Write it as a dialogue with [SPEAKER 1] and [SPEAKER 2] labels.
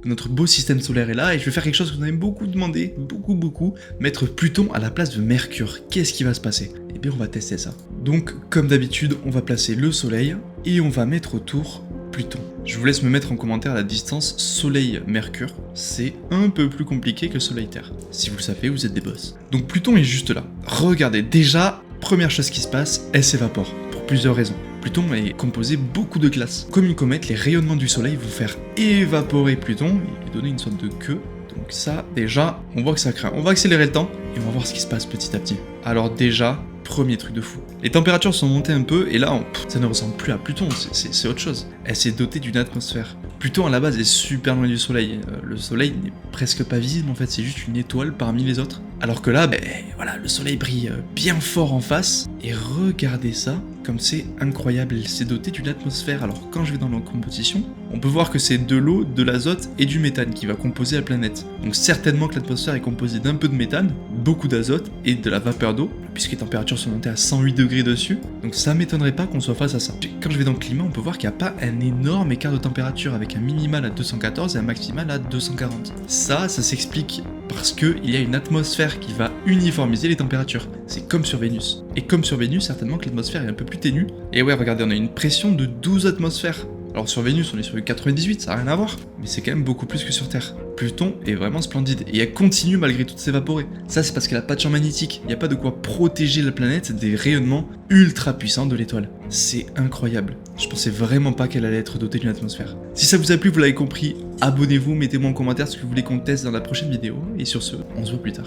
[SPEAKER 1] que notre beau système solaire est là, et je vais faire quelque chose que vous avez beaucoup demandé, beaucoup, mettre Pluton à la place de Mercure. Qu'est-ce qui va se passer? Eh bien, on va tester ça. Donc, comme d'habitude, on va placer le Soleil, et on va mettre autour Pluton. Je vous laisse me mettre en commentaire la distance Soleil-Mercure. C'est un peu plus compliqué que Soleil-Terre. Si vous le savez, vous êtes des boss. Donc Pluton est juste là. Regardez, déjà, première chose qui se passe, elle s'évapore. Pour plusieurs raisons. Pluton est composé beaucoup de glace. Comme une comète, les rayonnements du Soleil vont faire évaporer Pluton et lui donner une sorte de queue. Donc ça, déjà, on voit que ça craint. On va accélérer le temps et on va voir ce qui se passe petit à petit. Alors déjà, premier truc de fou. Les températures sont montées un peu et là, ça ne ressemble plus à Pluton, c'est autre chose. Elle s'est dotée d'une atmosphère. Pluton à la base est super loin du Soleil. Le Soleil n'est presque pas visible en fait, c'est juste une étoile parmi les autres. Alors que là, voilà, le Soleil brille bien fort en face. Et regardez ça, comme c'est incroyable, elle s'est dotée d'une atmosphère. Alors quand je vais dans la composition, on peut voir que c'est de l'eau, de l'azote et du méthane qui va composer la planète. Donc certainement que l'atmosphère est composée d'un peu de méthane, beaucoup d'azote et de la vapeur d'eau, puisque les températures sont montées à 108 degrés dessus. Donc ça m'étonnerait pas qu'on soit face à ça. Quand je vais dans le climat, on peut voir qu'il n'y a pas un énorme écart de température avec un minimal à 214 et un maximal à 240. Ça s'explique parce qu'il y a une atmosphère qui va uniformiser les températures. C'est comme sur Vénus. Et comme sur Vénus, certainement que l'atmosphère est un peu plus ténue. Et ouais, regardez, on a une pression de 12 atmosphères. Alors sur Vénus, on est sur le 98, ça n'a rien à voir. Mais c'est quand même beaucoup plus que sur Terre. Pluton est vraiment splendide. Et elle continue malgré tout de s'évaporer. Ça, c'est parce qu'elle n'a pas de champ magnétique. Il n'y a pas de quoi protéger la planète des rayonnements ultra puissants de l'étoile. C'est incroyable. Je pensais vraiment pas qu'elle allait être dotée d'une atmosphère. Si ça vous a plu, vous l'avez compris, abonnez-vous, mettez-moi en commentaire ce que vous voulez qu'on teste dans la prochaine vidéo. Et sur ce, on se voit plus tard.